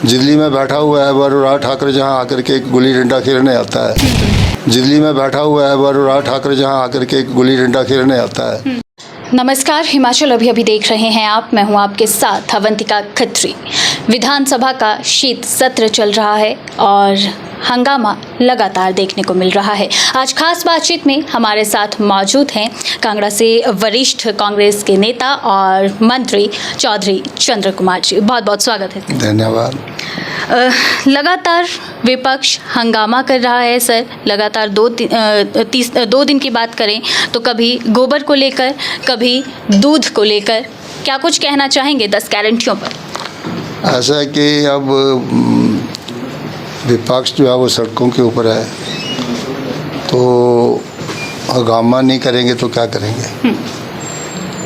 दिल्ली में बैठा हुआ है वरुणराज ठाकरे जहां आकर के एक गुल्ली डंडा खेलने आता है। दिल्ली में बैठा हुआ है वरुणराज ठाकरे जहां आकर के एक गुल्ली डंडा खेलने आता है। नमस्कार, हिमाचल अभी देख रहे हैं आप। मैं हूं आपके साथ अवंतिका खत्री। विधानसभा का शीत सत्र चल रहा है और हंगामा लगातार देखने को मिल रहा है। आज खास बातचीत में हमारे साथ मौजूद हैं कांगड़ा से वरिष्ठ कांग्रेस के नेता और मंत्री चौधरी चंद्र कुमार जी। बहुत बहुत स्वागत है। धन्यवाद। लगातार विपक्ष हंगामा कर रहा है सर। लगातार दो दिन की बात करें तो कभी गोबर को लेकर, कभी दूध को लेकर, क्या कुछ कहना चाहेंगे 10 गारंटियों पर? ऐसा है कि अब विपक्ष जो है वो सड़कों के ऊपर है, तो हंगामा नहीं करेंगे तो क्या करेंगे।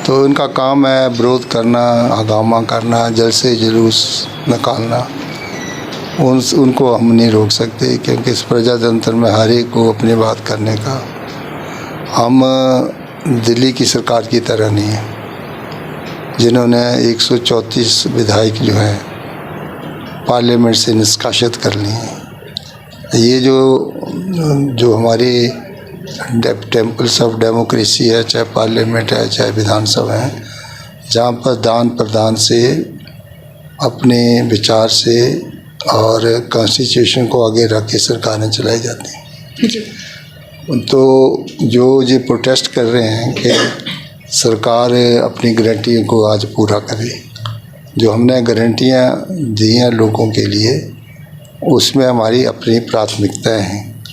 तो इनका काम है विरोध करना, हंगामा करना, जलसे जुलूस निकालना। उनको हम नहीं रोक सकते, क्योंकि इस प्रजातंत्र में हर एक को अपनी बात करने का। हम दिल्ली की सरकार की तरह नहीं है, जिन्होंने 134 विधायक जो हैं पार्लियामेंट से निष्कासित कर लिए हैं। ये जो हमारी टेम्पल्स ऑफ डेमोक्रेसी है, चाहे पार्लियामेंट है, चाहे विधानसभा है, जहाँ पर दान प्रदान से, अपने विचार से और कॉन्स्टिट्यूशन को आगे रख के सरकारें चलाई जाती हैं। तो जो ये प्रोटेस्ट कर रहे हैं कि सरकार अपनी गारंटियों को आज पूरा करे, जो हमने गारंटियाँ दी हैं लोगों के लिए, उसमें हमारी अपनी प्राथमिकताएं हैं।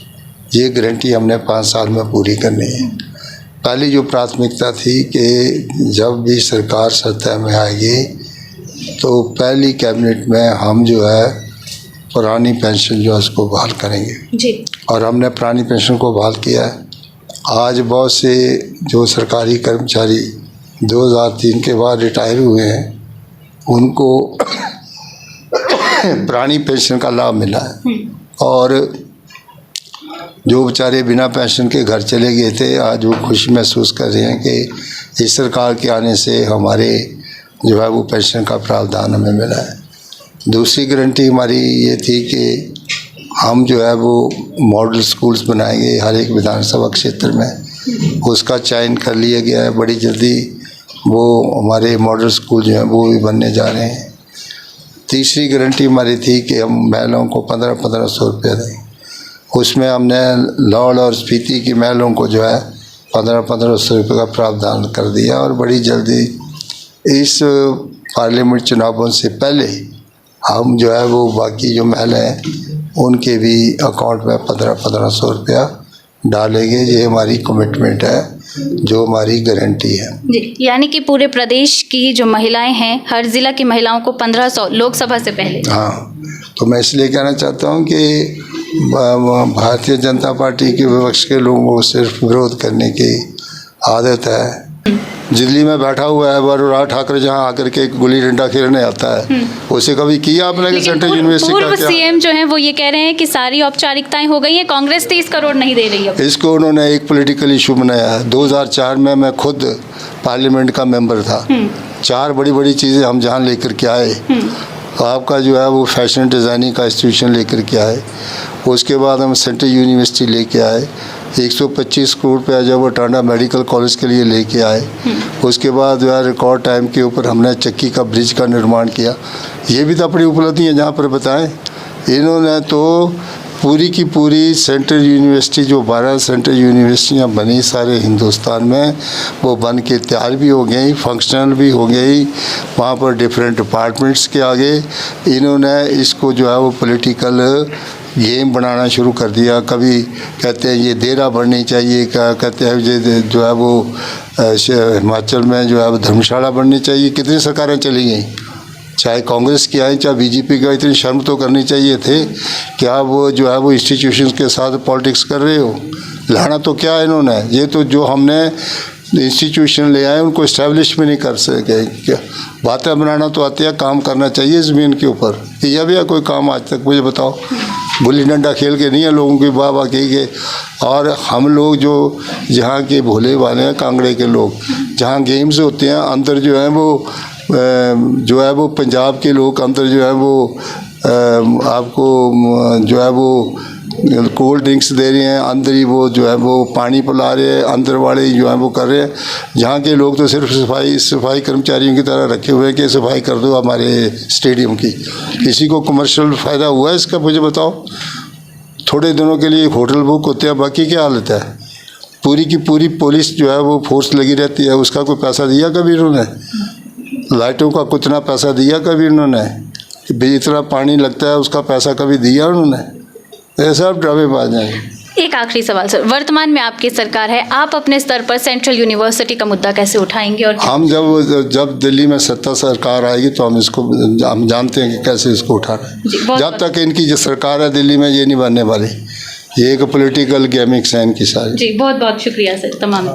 ये गारंटी हमने 5 साल में पूरी करनी है। पहली जो प्राथमिकता थी कि जब भी सरकार सत्ता में आएगी तो पहली कैबिनेट में हम जो है पुरानी पेंशन जो है उसको बहाल करेंगे जी। और हमने पुरानी पेंशन को बहाल किया है। आज बहुत से जो सरकारी कर्मचारी 2003 के बाद रिटायर हुए हैं, उनको पुरानी पेंशन का लाभ मिला है। और जो बेचारे बिना पेंशन के घर चले गए थे, आज वो खुशी महसूस कर रहे हैं कि इस सरकार के आने से हमारे जो है वो पेंशन का प्रावधान हमें मिला है। दूसरी गारंटी हमारी ये थी कि हम जो है वो मॉडल स्कूल्स बनाएंगे हर एक विधानसभा क्षेत्र में। उसका चयन कर लिया गया है, बड़ी जल्दी वो हमारे मॉडल स्कूल जो हैं वो भी बनने जा रहे हैं। तीसरी गारंटी हमारी थी कि हम महिलाओं को 1500 रुपये दें। उसमें हमने लाहौल और स्पीति की महिलाओं को जो है 1500 रुपये का प्रावधान कर दिया। और बड़ी जल्दी इस पार्लियामेंट चुनावों से पहले हम जो है वो बाकी जो महिलाएं हैं उनके भी अकाउंट में 1500 रुपया डालेंगे। ये हमारी कमिटमेंट है, जो हमारी गारंटी है जी। यानी कि पूरे प्रदेश की जो महिलाएं हैं, हर जिला की महिलाओं को 1500 लोकसभा से पहले। हाँ, तो मैं इसलिए कहना चाहता हूँ कि भारतीय जनता पार्टी के विपक्ष के लोगों को सिर्फ विरोध करने की आदत है। दिल्ली में बैठा हुआ है वरुणराज ठाकरे जहां आकर के एक गुल्ली डंडा खेलने आता है। उसे कभी किया आपने कि सेंट्रल यूनिवर्सिटी का? पूर्व सीएम जो हैं वो ये कह रहे हैं कि सारी औपचारिकताएं हो गई हैं, कांग्रेस 30 करोड़ नहीं दे रही है। इसको उन्होंने एक पॉलिटिकल इशू बनाया है। 2004 में मैं खुद पार्लियामेंट का मेंबर था। 4 बड़ी बड़ी चीज़ें हम जहाँ लेकर के आए। आपका जो है वो फैशन डिज़ाइनिंग का इंस्टीट्यूशन लेकर के आए। उसके बाद हम सेंट्रल यूनिवर्सिटी लेके आए। 125 करोड़ रुपया जब वो टांडा मेडिकल कॉलेज के लिए लेके आए। उसके बाद जो है रिकॉर्ड टाइम के ऊपर हमने चक्की का ब्रिज का निर्माण किया। ये भी तो अपनी उपलब्धि है जहाँ पर बताएं। इन्होंने तो पूरी की पूरी सेंट्रल यूनिवर्सिटी, जो 12 सेंट्रल यूनिवर्सिटियाँ बनी सारे हिंदुस्तान में, वो बन के तैयार भी हो गई, फंक्शनल भी हो गई। वहाँ पर डिफरेंट डिपार्टमेंट्स के आगे इन्होंने इसको जो है वो पॉलिटिकल गेम बनाना शुरू कर दिया। कभी कहते हैं ये देरा बननी चाहिए, क्या कहते हैं ये जो है वो हिमाचल में जो है वो धर्मशाला बननी चाहिए। कितनी सरकारें चली गई, चाहे कांग्रेस की आई चाहे बीजेपी की आई। इतनी शर्म तो करनी चाहिए थे। क्या वो जो है वो इंस्टीट्यूशंस के साथ पॉलिटिक्स कर रहे हो? लाना तो क्या है इन्होंने, ये तो जो हमने इंस्टीट्यूशन ले आए उनको इस्टेब्लिश भी नहीं कर सके। क्या बातें बनाना तो आती है, काम करना चाहिए ज़मीन के ऊपर। यह भी है कोई काम आज तक? मुझे बताओ। गुल्ली डंडा खेल के नहीं है लोगों की वाह वाह कही के। और हम लोग जो जहाँ के भोले वाले हैं, कांगड़े के लोग, जहाँ गेम्स होते हैं अंदर जो है वो पंजाब के लोग अंदर जो है वो आपको जो है वो कोल्ड ड्रिंक्स दे रहे हैं, अंदर ही वो जो है वो पानी पिला रहे हैं, अंदर वाले जो है वो कर रहे हैं। यहाँ के लोग तो सिर्फ सफाई कर्मचारियों की तरह रखे हुए हैं कि सफाई कर दो हमारे स्टेडियम की। किसी को कमर्शियल फ़ायदा हुआ है इसका, मुझे बताओ। थोड़े दिनों के लिए होटल बुक होते हैं, बाकी क्या हालत है? पूरी की पूरी पुलिस जो है वो फोर्स लगी रहती है, उसका कोई पैसा दिया कभी उन्होंने? लाइटों का कितना पैसा दिया कभी उन्होंने? इतना पानी लगता है उसका पैसा कभी दिया उन्होंने? ऐसा आप ड्रामेबाज हैं। एक आखिरी सवाल सर, वर्तमान में आपकी सरकार है, आप अपने स्तर पर सेंट्रल यूनिवर्सिटी का मुद्दा कैसे उठाएंगे? और हम जब दिल्ली में सत्ता सरकार आएगी तो हम जानते हैं कि कैसे इसको उठाना है। जब तक इनकी जो सरकार है दिल्ली में, ये नहीं बनने वाली। ये एक पॉलिटिकल गेमिक्स है इनकी सारी। जी बहुत बहुत शुक्रिया सर तमाम